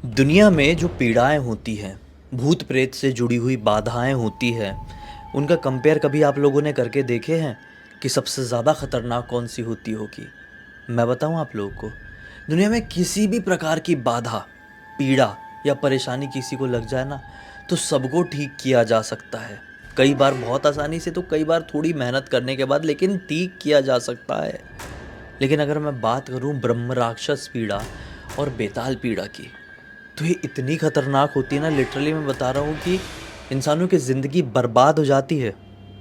दुनिया में जो पीड़ाएं होती हैं, भूत प्रेत से जुड़ी हुई बाधाएं होती हैं, उनका कंपेयर कभी आप लोगों ने करके देखे हैं कि सबसे ज़्यादा खतरनाक कौन सी होती होगी? मैं बताऊं आप लोगों को, दुनिया में किसी भी प्रकार की बाधा, पीड़ा या परेशानी किसी को लग जाए ना, तो सबको ठीक किया जा सकता है। कई बार बहुत आसानी से, तो कई बार थोड़ी मेहनत करने के बाद, लेकिन ठीक किया जा सकता है। लेकिन अगर मैं बात करूं ब्रह्म राक्षस पीड़ा और बेताल पीड़ा की, तो ये इतनी खतरनाक होती है ना, लिटरली मैं बता रहा हूँ कि इंसानों की ज़िंदगी बर्बाद हो जाती है,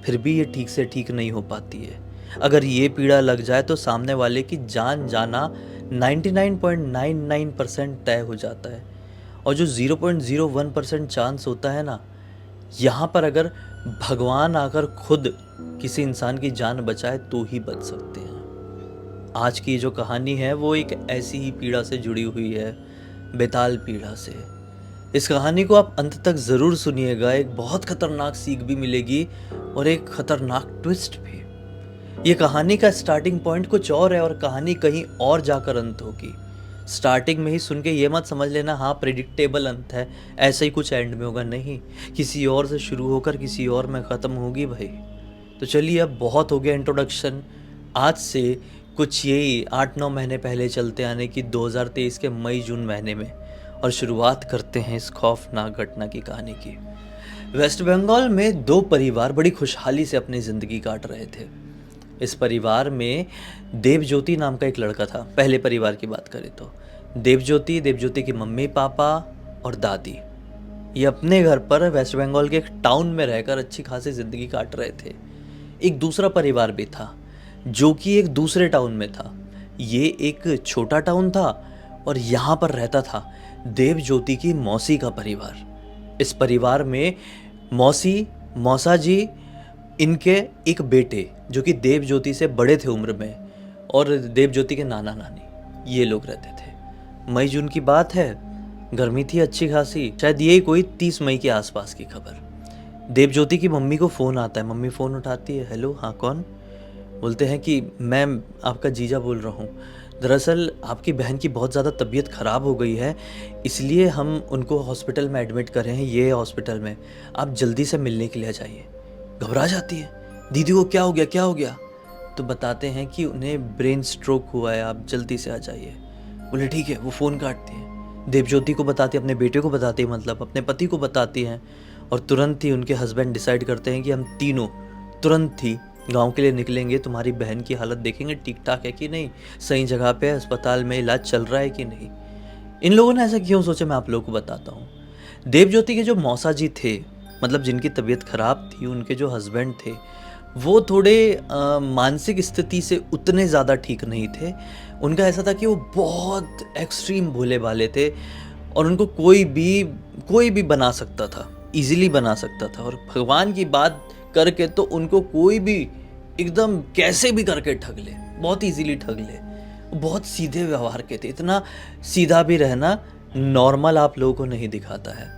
फिर भी ये ठीक से ठीक नहीं हो पाती है। अगर ये पीड़ा लग जाए तो सामने वाले की जान जाना 99.99% तय हो जाता है। और जो 0.01% चांस होता है ना, यहाँ पर अगर भगवान आकर खुद किसी इंसान की जान बचाए तो ही बच सकते हैं। आज की जो कहानी है वो एक ऐसी ही पीड़ा से जुड़ी हुई है, बेताल पीड़ा से। इस कहानी को आप अंत तक ज़रूर सुनिएगा, एक बहुत खतरनाक सीख भी मिलेगी और एक खतरनाक ट्विस्ट भी। ये कहानी का स्टार्टिंग पॉइंट कुछ और है और कहानी कहीं और जाकर अंत होगी। स्टार्टिंग में ही सुन के ये मत समझ लेना हाँ प्रिडिक्टेबल अंत है, ऐसा ही कुछ एंड में होगा, नहीं, किसी और से शुरू होकर किसी और में ख़त्म होगी भाई। तो चलिए, अब बहुत हो गया इंट्रोडक्शन। आज से कुछ यही 8-9 महीने पहले चलते आने की 2023 के मई जून महीने में, और शुरुआत करते हैं इस खौफनाक घटना की कहानी की। वेस्ट बंगाल में दो परिवार बड़ी खुशहाली से अपनी ज़िंदगी काट रहे थे। इस परिवार में देवज्योति नाम का एक लड़का था। पहले परिवार की बात करें तो देवज्योति की मम्मी पापा और दादी, ये अपने घर पर वेस्ट बंगाल के एक टाउन में रहकर अच्छी खासी ज़िंदगी काट रहे थे। एक दूसरा परिवार भी था जो कि एक दूसरे टाउन में था। ये एक छोटा टाउन था और यहाँ पर रहता था देवज्योति की मौसी का परिवार। इस परिवार में मौसी, मौसा जी, इनके एक बेटे जो कि देवज्योति से बड़े थे उम्र में, और देवज्योति के नाना नानी, ये लोग रहते थे। मई जून की बात है, गर्मी थी अच्छी खासी, शायद यही कोई 30 मई के आसपास की खबर। देवज्योति की मम्मी को फ़ोन आता है। मम्मी फ़ोन उठाती है, हेलो, हाँ कौन? बोलते हैं कि मैम, आपका जीजा बोल रहा हूँ। दरअसल आपकी बहन की बहुत ज़्यादा तबीयत ख़राब हो गई है, इसलिए हम उनको हॉस्पिटल में एडमिट कर रहे हैं, ये हॉस्पिटल में। आप जल्दी से मिलने के लिए आ जाइए। घबरा जाती है, दीदी को क्या हो गया, क्या हो गया? तो बताते हैं कि उन्हें ब्रेन स्ट्रोक हुआ है, आप जल्दी से आ जाइए। बोले ठीक है। वो फ़ोन काटती हैं, देवज्योति को बताती है, अपने बेटे को बताती है, मतलब अपने पति को बताती हैं। और तुरंत ही उनके हस्बैंड डिसाइड करते हैं कि हम तीनों तुरंत ही गांव के लिए निकलेंगे, तुम्हारी बहन की हालत देखेंगे ठीक ठाक है कि नहीं, सही जगह पे अस्पताल में इलाज चल रहा है कि नहीं। इन लोगों ने ऐसा क्यों सोचा, मैं आप लोगों को बताता हूँ। देवज्योति के जो मौसा जी थे, मतलब जिनकी तबीयत खराब थी, उनके जो हस्बैंड थे, वो थोड़े मानसिक स्थिति से उतने ज़्यादा ठीक नहीं थे। उनका ऐसा था कि वो बहुत एक्सट्रीम भोले भाले थे और उनको कोई भी बना सकता था, इजीली बना सकता था। और भगवान की बात करके तो उनको कोई भी एकदम कैसे भी करके ठग ले, बहुत इजीली ठग ले। वो बहुत सीधे व्यवहार के थे। इतना सीधा भी रहना नॉर्मल आप लोगों को नहीं दिखाता है।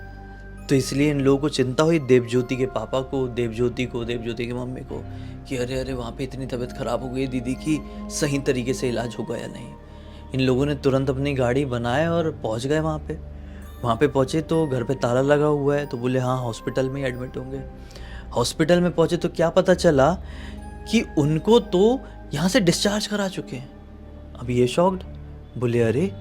तो इसलिए इन लोगों को चिंता हुई, देवज्योति के पापा को, देवज्योति की मम्मी को, कि अरे अरे वहाँ पे इतनी तबीयत ख़राब हो गई दीदी की, सही तरीके से इलाज होगा या नहीं। इन लोगों ने तुरंत अपनी गाड़ी बनाए और पहुँच गए वहाँ पे। वहाँ पे पहुँचे तो घर पे ताला लगा हुआ है, तो बोले हाँ हॉस्पिटल में ही एडमिट होंगे। हॉस्पिटल में पहुँचे तो क्या पता चला कि उनको तो यहाँ से डिस्चार्ज करा चुके हैं। अब ये शॉक्ड, बोले अरे,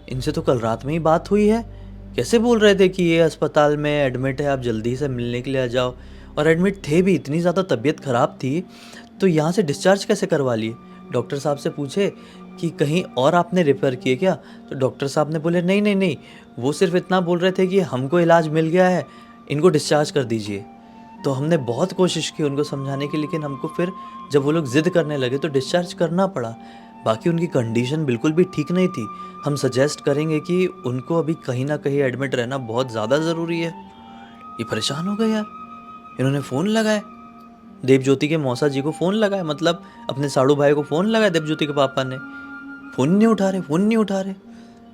इनसे तो कल रात में ही बात हुई है, कैसे बोल रहे थे कि ये अस्पताल में एडमिट है, आप जल्दी से मिलने के लिए आ जाओ। और एडमिट थे भी, इतनी ज़्यादा तबीयत ख़राब थी, तो यहाँ से डिस्चार्ज कैसे करवा लिए? डॉक्टर साहब से पूछे कि कहीं और आपने रेफ़र किए क्या? तो डॉक्टर साहब ने बोले नहीं नहीं नहीं, वो सिर्फ इतना बोल रहे थे कि हमको इलाज मिल गया है, इनको डिस्चार्ज कर दीजिए। तो हमने बहुत कोशिश की उनको समझाने की, लेकिन हमको फिर जब वो लोग ज़िद करने लगे तो डिस्चार्ज करना पड़ा। बाकी उनकी कंडीशन बिल्कुल भी ठीक नहीं थी। हम सजेस्ट करेंगे कि उनको अभी कहीं ना कहीं एडमिट रहना बहुत ज़्यादा ज़रूरी है। ये परेशान हो गए यार। इन्होंने फ़ोन लगाए, देवज्योति के मौसा जी को फ़ोन लगाया, मतलब अपने साड़ू भाई को फ़ोन लगाया देवज्योति के पापा ने। फ़ोन नहीं उठा रहे।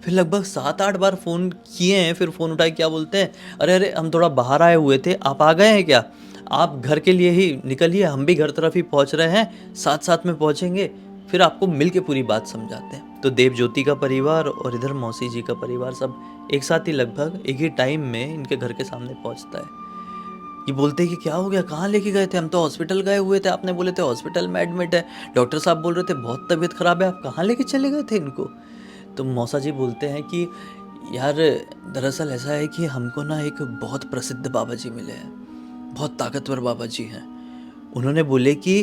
फिर लगभग 7-8 बार फ़ोन किए हैं, फिर फ़ोन उठाए, क्या बोलते हैं, अरे अरे हम थोड़ा बाहर आए हुए थे, आप आ गए हैं क्या? आप घर के लिए ही निकलिए, हम भी घर तरफ ही पहुंच रहे हैं, साथ साथ में पहुंचेंगे। फिर आपको मिल के पूरी बात समझाते हैं। तो देवज्योति का परिवार और इधर मौसी जी का परिवार सब एक साथ ही लगभग एक ही टाइम में इनके घर के सामने पहुंचता है। ये बोलते हैं कि क्या हो गया, कहाँ लेके गए थे, हम तो हॉस्पिटल गए हुए थे, आपने बोले थे हॉस्पिटल में एडमिट है, डॉक्टर साहब बोल रहे थे बहुत तबीयत खराब है, आप कहाँ लेके चले गए थे इनको। तो मौसा जी बोलते हैं कि यार दरअसल ऐसा है कि हमको ना एक बहुत प्रसिद्ध बाबा जी मिले हैं, बहुत ताकतवर बाबा जी हैं। उन्होंने बोले कि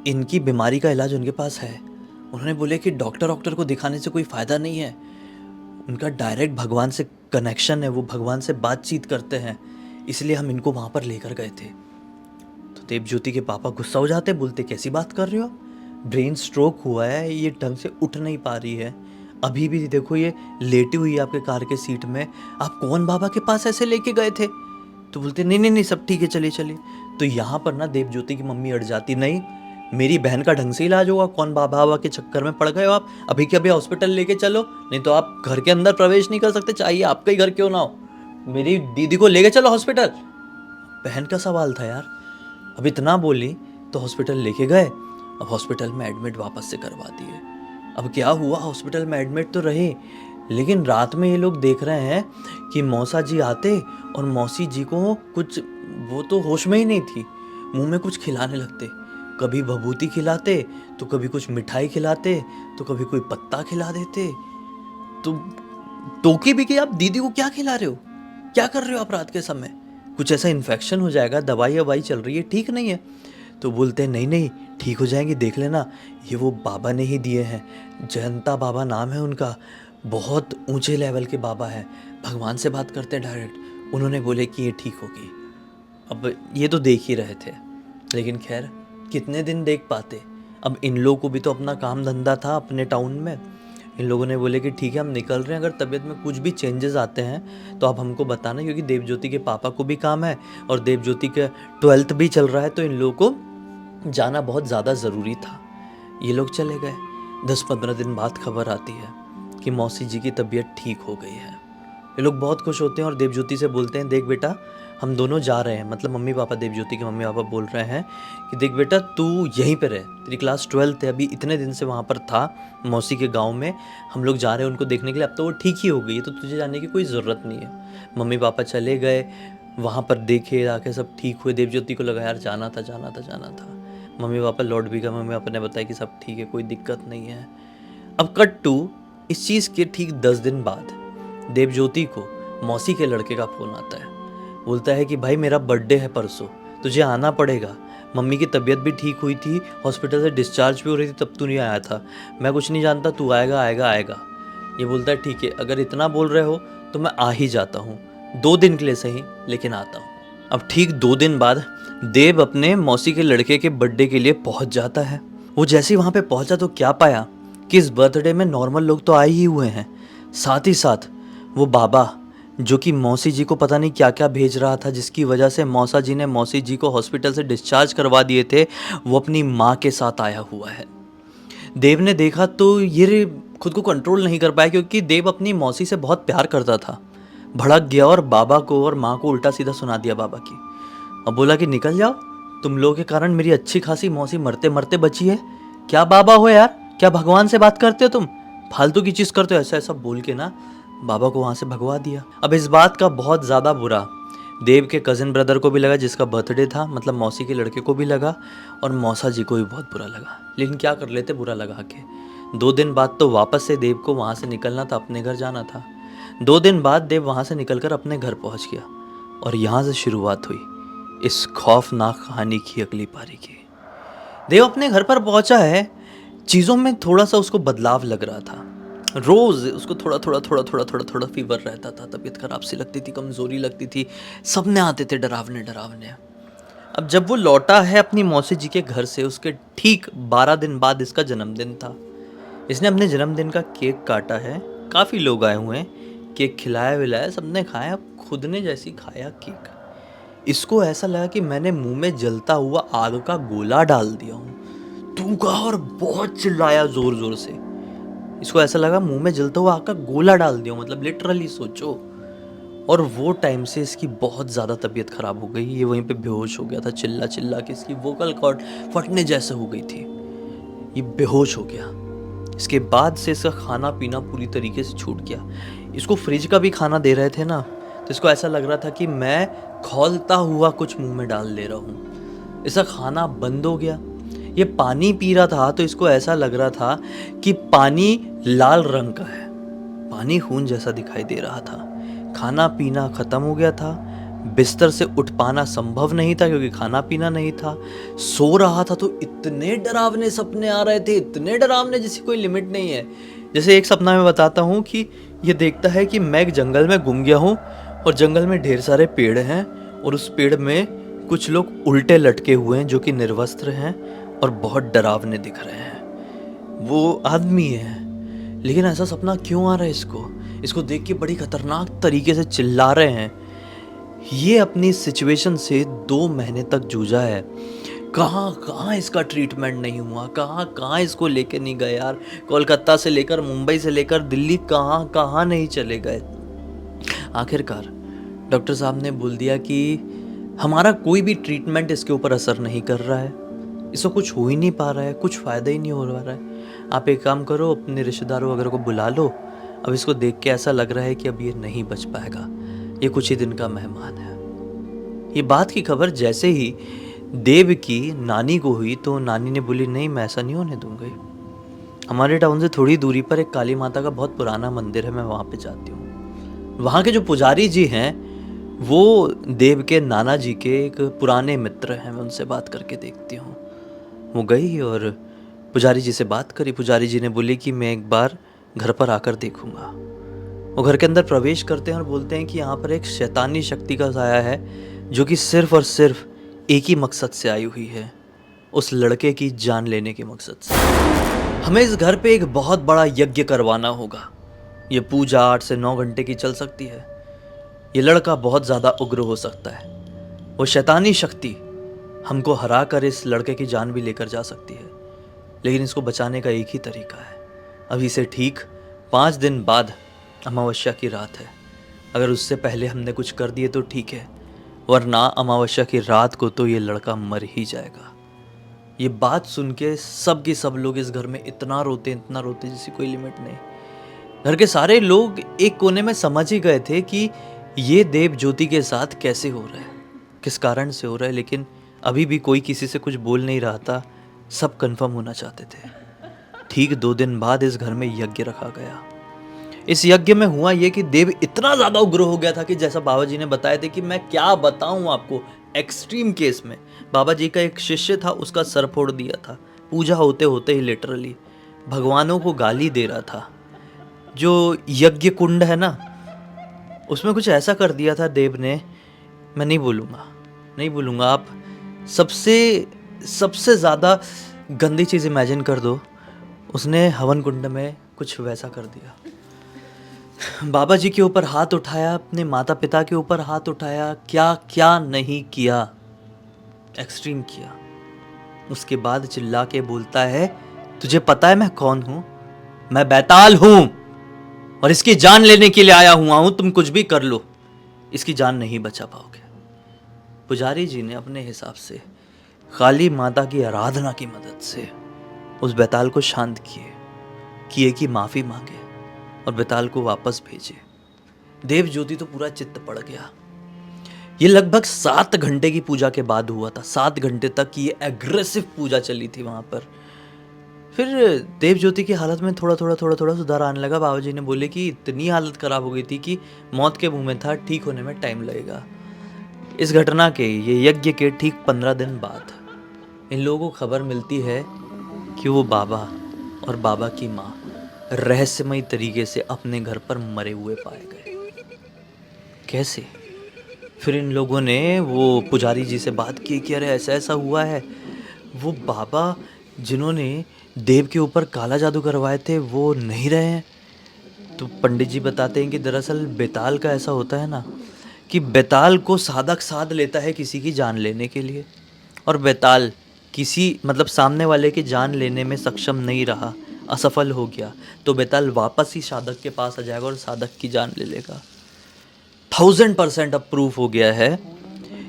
इनकी बीमारी का इलाज उनके पास है। उन्होंने बोले कि डॉक्टर को दिखाने से कोई फ़ायदा नहीं है, उनका डायरेक्ट भगवान से कनेक्शन है, वो भगवान से बातचीत करते हैं, इसलिए हम इनको वहाँ पर लेकर गए थे। तो देवज्योति के पापा गुस्सा हो जाते, बोलते कैसी बात कर रहे हो, ब्रेन स्ट्रोक हुआ है, ये ढंग से उठ नहीं पा रही है, अभी भी देखो ये लेटी हुई है आपके कार के सीट में, आप कौन बाबा के पास ऐसे लेके गए थे। तो बोलते नहीं नहीं नहीं सब ठीक है, चलिए चलिए। तो यहाँ पर ना देवज्योति की मम्मी अड़ जाती, नहीं मेरी बहन का ढंग से इलाज होगा, कौन बाबा के चक्कर में पड़ गए हो आप, अभी के अभी हॉस्पिटल लेके चलो, नहीं तो आप घर के अंदर प्रवेश नहीं कर सकते, चाहिए आपका ही घर क्यों ना हो, मेरी दीदी को लेके चलो हॉस्पिटल। बहन का सवाल था यार, अब इतना बोली तो हॉस्पिटल लेके गए। अब हॉस्पिटल में एडमिट वापस से करवा दिए। अब क्या हुआ, हॉस्पिटल में एडमिट तो रहे, लेकिन रात में ये लोग देख रहे हैं कि मौसा जी आते और मौसी जी को कुछ, वो तो होश में ही नहीं थी, मुंह में कुछ खिलाने लगते, कभी भभूति खिलाते तो कभी कुछ मिठाई खिलाते तो कभी कोई पत्ता खिला देते। तो टोकी भी कि आप दीदी को क्या खिला रहे हो, क्या कर रहे हो आप रात के समय, कुछ ऐसा इन्फेक्शन हो जाएगा, दवाई ववाई चल रही है, ठीक नहीं है। तो बोलते हैं नहीं नहीं ठीक हो जाएंगी, देख लेना, ये वो बाबा ने ही दिए हैं, जयंता बाबा नाम है उनका, बहुत ऊंचे लेवल के बाबा है, भगवान से बात करते हैं डायरेक्ट, उन्होंने बोले कि ये ठीक होगी। अब ये तो देख ही रहे थे, लेकिन खैर कितने दिन देख पाते। अब इन लोगों को भी तो अपना काम धंधा था अपने टाउन में। इन लोगों ने बोले कि ठीक है हम निकल रहे हैं, अगर तबीयत में कुछ भी चेंजेस आते हैं तो आप हमको बताना, क्योंकि देवज्योति के पापा को भी काम है और देवज्योति के 12th भी चल रहा है, तो इन लोगों को जाना बहुत ज़्यादा ज़रूरी था। ये लोग चले गए। 10-15 दिन बाद खबर आती है कि मौसी जी की तबीयत ठीक हो गई है। ये लोग बहुत खुश होते हैं और देवज्योति से बोलते हैं देख बेटा हम दोनों जा रहे हैं, मतलब मम्मी पापा, देवज्योति के मम्मी पापा बोल रहे हैं कि देख बेटा तू यहीं पे रह, तेरी क्लास 12th है, अभी इतने दिन से वहाँ पर था मौसी के गांव में, हम लोग जा रहे हैं उनको देखने के लिए, अब तो वो ठीक ही हो गई है, तो तुझे जाने की कोई ज़रूरत नहीं है। मम्मी पापा चले गए, वहाँ पर देखे आके सब ठीक हुए। देवज्योति को लगा यार जाना था। मम्मी पापा लौट भी गए, मम्मी पापा ने बताया कि सब ठीक है, कोई दिक्कत नहीं है। अब कट टू इस चीज़ के ठीक 10 दिन बाद देवज्योति को मौसी के लड़के का फ़ोन आता है, बोलता है कि भाई मेरा बर्थडे है परसों, तुझे आना पड़ेगा, मम्मी की तबीयत भी ठीक हुई थी, हॉस्पिटल से डिस्चार्ज भी हो रही थी, तब तू नहीं आया था, मैं कुछ नहीं जानता, तू आएगा। ये बोलता है ठीक है, अगर इतना बोल रहे हो तो मैं आ ही जाता हूँ, 2 दिन के लिए सही लेकिन आता हूँ। अब ठीक 2 दिन बाद देव अपने मौसी के लड़के के बर्थडे के लिए पहुँच जाता है। वो जैसे ही वहाँ पे पहुँचा तो क्या पाया कि इस बर्थडे में नॉर्मल लोग तो आए ही हुए हैं, साथ ही साथ वो बाबा जो कि मौसी जी को पता नहीं क्या क्या भेज रहा था, जिसकी वजह से मौसा जी ने मौसी जी को हॉस्पिटल से डिस्चार्ज करवा दिए थे, वो अपनी माँ के साथ आया हुआ है। देव ने देखा तो ये खुद को कंट्रोल नहीं कर पाया, क्योंकि देव अपनी मौसी से बहुत प्यार करता था, भड़क गया और बाबा को और माँ को उल्टा सीधा सुना दिया बाबा की। अब बोला कि निकल जाओ, तुम लोगों के कारण मेरी अच्छी खासी मौसी मरते मरते बची है, क्या बाबा हो यार, क्या भगवान से बात करते हो तुम, फालतू की चीज़ करते हो, ऐसा बोल के ना बाबा को वहाँ से भगवा दिया। अब इस बात का बहुत ज़्यादा बुरा देव के कज़न ब्रदर को भी लगा, जिसका बर्थडे था, मतलब मौसी के लड़के को भी लगा, और मौसा जी को भी बहुत बुरा लगा, लेकिन क्या कर लेते बुरा लगा के। 2 दिन बाद तो वापस से देव को वहाँ से निकलना था, अपने घर जाना था। 2 दिन बाद देव वहाँ से निकलकर अपने घर पहुँच गया, और यहाँ से शुरुआत हुई इस खौफनाक कहानी की अगली पारी की। देव अपने घर पर पहुँचा है, चीज़ों में थोड़ा सा उसको बदलाव लग रहा था, रोज़ उसको थोड़ा फीवर रहता था, तबीयत खराब सी लगती थी, कमज़ोरी लगती थी, सपने आते थे डरावने। अब जब वो लौटा है अपनी मौसी जी के घर से, उसके ठीक 12 दिन बाद इसका जन्मदिन था। इसने अपने जन्मदिन का केक काटा है, काफ़ी लोग आए हुए हैं, केक खिलाया विलाया, सबने खाया, खुद ने जैसी खाया केक, इसको ऐसा लगा कि मैंने मुंह में जलता हुआ आग का गोला डाल दिया हूँ। थूका और बहुत चिल्लाया ज़ोर से। इसको ऐसा लगा मुंह में जलता हुआ आग का गोला डाल दिया, मतलब लिटरली सोचो। और वो टाइम से इसकी बहुत ज़्यादा तबीयत ख़राब हो गई, ये वहीं पे बेहोश हो गया था, चिल्ला के इसकी वोकल कॉर्ड फटने जैसे हो गई थी। ये बेहोश हो गया। इसके बाद से इसका खाना पीना पूरी तरीके से छूट गया। इसको फ्रिज का भी खाना दे रहे थे ना, तो इसको ऐसा लग रहा था कि मैं खौलता हुआ कुछ मुंह में डाल ले रहा हूँ। इसका खाना बंद हो गया। ये पानी पी रहा था तो इसको ऐसा लग रहा था कि पानी लाल रंग का है, पानी खून जैसा दिखाई दे रहा था। खाना पीना खत्म हो गया था। बिस्तर से उठ पाना संभव नहीं था क्योंकि खाना पीना नहीं था। सो रहा था तो इतने डरावने सपने आ रहे थे, इतने डरावने जिसकी कोई लिमिट नहीं है। जैसे एक सपना मैं बताता हूँ कि ये देखता है कि मैं एक जंगल में गुम गया हूँ और जंगल में ढेर सारे पेड़ हैं और उस पेड़ में कुछ लोग उल्टे लटके हुए हैं जो कि निर्वस्त्र हैं और बहुत डरावने दिख रहे हैं। वो आदमी है, लेकिन ऐसा सपना क्यों आ रहा है इसको देख के बड़ी खतरनाक तरीके से चिल्ला रहे हैं। ये अपनी सिचुएशन से 2 महीने तक जूझा है। कहाँ इसका ट्रीटमेंट नहीं हुआ, कहाँ इसको लेके नहीं गए यार। कोलकाता से लेकर मुंबई से लेकर दिल्ली कहाँ नहीं चले गए। आखिरकार डॉक्टर साहब ने बोल दिया कि हमारा कोई भी ट्रीटमेंट इसके ऊपर असर नहीं कर रहा है, इसको कुछ हो ही नहीं पा रहा है, कुछ फ़ायदा ही नहीं हो रहा है। आप एक काम करो, अपने रिश्तेदारों वगैरह को बुला लो। अब इसको देख के ऐसा लग रहा है कि अब ये नहीं बच पाएगा, ये कुछ ही दिन का मेहमान है। ये बात की खबर जैसे ही देव की नानी को हुई तो नानी ने बोली, नहीं मैं ऐसा नहीं होने दूंगी। हमारे टाउन से थोड़ी दूरी पर एक काली माता का बहुत पुराना मंदिर है, मैं वहाँ पे जाती हूँ। वहाँ के जो पुजारी जी हैं वो देव के नाना जी के एक पुराने मित्र हैं, मैं उनसे बात करके देखती हूँ। वो गई और पुजारी जी से बात करी। पुजारी जी ने बोली कि मैं एक बार घर पर आकर देखूंगा। वो घर के अंदर प्रवेश करते हैं और बोलते हैं कि यहाँ पर एक शैतानी शक्ति का साया है जो कि सिर्फ और सिर्फ एक ही मकसद से आई हुई है, उस लड़के की जान लेने के मकसद से। हमें इस घर पे एक बहुत बड़ा यज्ञ करवाना होगा। ये पूजा 8 से 9 घंटे की चल सकती है। ये लड़का बहुत ज़्यादा उग्र हो सकता है। वो शैतानी शक्ति हमको हरा कर इस लड़के की जान भी लेकर जा सकती है, लेकिन इसको बचाने का एक ही तरीका है। अभी से ठीक 5 दिन बाद अमावस्या की रात है। अगर उससे पहले हमने कुछ कर दिए तो ठीक है, वरना अमावस्या की रात को तो ये लड़का मर ही जाएगा। ये बात सुन के सब के सब लोग इस घर में इतना रोते जिसकी कोई लिमिट नहीं। घर के सारे लोग एक कोने में समझ ही गए थे कि ये देव ज्योति के साथ कैसे हो रहा है, किस कारण से हो रहा है, लेकिन अभी भी कोई किसी से कुछ बोल नहीं रहा था। सब कंफर्म होना चाहते थे। ठीक 2 दिन बाद इस घर में यज्ञ रखा गया। इस यज्ञ में हुआ ये कि देव इतना ज़्यादा उग्र हो गया था कि जैसा बाबा जी ने बताया था कि मैं क्या बताऊं आपको। एक्सट्रीम केस में बाबा जी का एक शिष्य था, उसका सर फोड़ दिया था पूजा होते होते ही। लिटरली भगवानों को गाली दे रहा था। जो यज्ञ कुंड है ना, उसमें कुछ ऐसा कर दिया था देव ने, मैं नहीं बोलूँगा। आप सबसे ज़्यादा गंदी चीज़ इमेजिन कर दो, उसने हवन कुंड में कुछ वैसा कर दिया। बाबा जी के ऊपर हाथ उठाया, अपने माता पिता के ऊपर हाथ उठाया, क्या क्या नहीं किया, एक्सट्रीम किया। उसके बाद चिल्ला के बोलता है, तुझे पता है मैं कौन हूं? मैं बैताल हूं और इसकी जान लेने के लिए आया हुआ हूं। तुम कुछ भी कर लो, इसकी जान नहीं बचा पाओगे। पुजारी जी ने अपने हिसाब से काली माता की आराधना की मदद से उस बैताल को शांत किए कि माफी मांगे और बैताल को वापस भेजे। देव ज्योति तो पूरा चित्त पड़ गया। ये लगभग 7 घंटे की पूजा के बाद हुआ था। 7 घंटे तक ये एग्रेसिव पूजा चली थी वहां पर। फिर देव ज्योति की हालत में थोड़ा थोड़ा सुधार आने लगा। बाबा जी ने बोले कि इतनी हालत खराब हो गई थी कि मौत के मुंह में था, ठीक होने में टाइम लगेगा। इस घटना के, ये यज्ञ के ठीक 15 दिन बाद इन लोगों को खबर मिलती है कि वो बाबा और बाबा की माँ रहस्यमय तरीके से अपने घर पर मरे हुए पाए गए। कैसे? फिर इन लोगों ने वो पुजारी जी से बात की कि अरे ऐसा हुआ है। वो बाबा जिन्होंने देव के ऊपर काला जादू करवाए थे वो नहीं रहे हैं। तो पंडित जी बताते हैं कि दरअसल बेताल का ऐसा होता है ना कि बेताल को साधक साध लेता है किसी की जान लेने के लिए, और बेताल सामने वाले की जान लेने में सक्षम नहीं रहा, असफल हो गया, तो बेताल वापस ही साधक के पास आ जाएगा और साधक की जान ले लेगा। 1000% अब प्रूफ हो गया है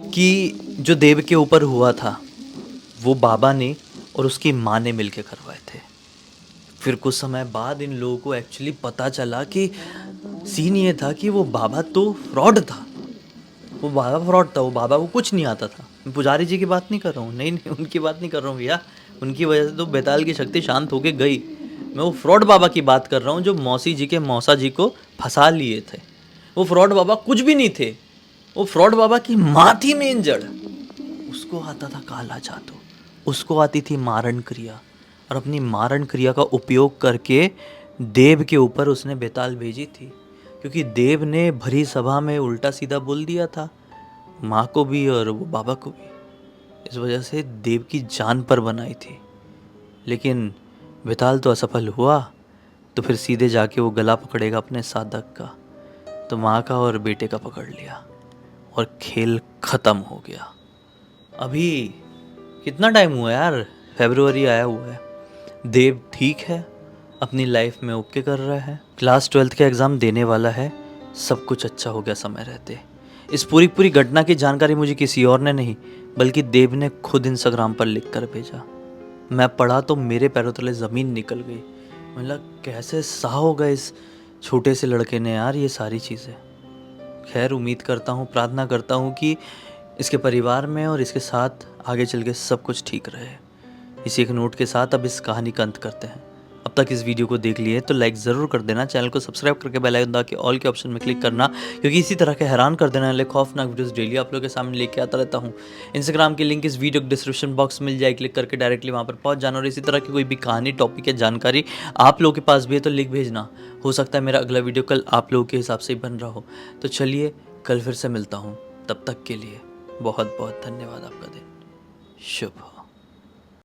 कि जो देव के ऊपर हुआ था वो बाबा ने और उसकी माँ ने मिलके करवाए थे। फिर कुछ समय बाद इन लोगों को एक्चुअली पता चला कि सीन ये था कि वो बाबा तो फ्रॉड था। वो बाबा फ्रॉड था, वो बाबा को कुछ नहीं आता था। मैं पुजारी जी की बात नहीं कर रहा हूँ, नहीं उनकी बात नहीं कर रहा हूँ भैया। उनकी वजह से तो बेताल की शक्ति शांत होके गई। मैं वो फ्रॉड बाबा की बात कर रहा हूँ जो मौसी जी के मौसा जी को फंसा लिए थे। वो फ्रॉड बाबा कुछ भी नहीं थे। वो फ्रॉड बाबा की माँ थी मेन जड़। उसको आता था काला जादू, उसको आती थी मारण क्रिया, और अपनी मारण क्रिया का उपयोग करके देव के ऊपर उसने बेताल भेजी थी। क्योंकि देव ने भरी सभा में उल्टा सीधा बोल दिया था, माँ को भी और वो बाबा को भी। इस वजह से देव की जान पर बनाई थी। लेकिन बेताल तो असफल हुआ, तो फिर सीधे जाके वो गला पकड़ेगा अपने साधक का। तो माँ का और बेटे का पकड़ लिया और खेल खत्म हो गया। अभी कितना टाइम हुआ यार, फरवरी आया हुआ है। देव ठीक है, अपनी लाइफ में ओके कर रहा है, क्लास 12th का एग्ज़ाम देने वाला है, सब कुछ अच्छा हो गया समय रहते। इस पूरी घटना की जानकारी मुझे किसी और ने नहीं बल्कि देव ने खुद इंस्टाग्राम पर लिख कर भेजा। मैं पढ़ा तो मेरे पैरों तले ज़मीन निकल गई। मतलब कैसे सहा होगा इस छोटे से लड़के ने यार ये सारी चीज़ें। खैर उम्मीद करता हूँ, प्रार्थना करता हूँ कि इसके परिवार में और इसके साथ आगे चल के सब कुछ ठीक रहे। इसी एक नोट के साथ अब इस कहानी का अंत करते हैं। अब तक इस वीडियो को देख लिए तो लाइक ज़रूर कर देना, चैनल को सब्सक्राइब करके बेल आइकन दबा के ऑल के ऑप्शन में क्लिक करना, क्योंकि इसी तरह के हैरान कर देने वाले खौफनाक वीडियोस डेली आप लोगों के सामने लेके आता रहता हूँ। इंस्टाग्राम की लिंक इस वीडियो के डिस्क्रिप्शन बॉक्स में मिल जाए, क्लिक करके डायरेक्टली वहाँ पर पहुँच जाना। और इसी तरह की कोई भी कहानी, टॉपिक या जानकारी आप लोगों के पास भी है तो लिख भेजना। हो सकता है मेरा अगला वीडियो कल आप लोगों के हिसाब से ही बन रहा हो। तो चलिए कल फिर से मिलता हूँ, तब तक के लिए बहुत बहुत धन्यवाद। आपका दिन शुभ हो।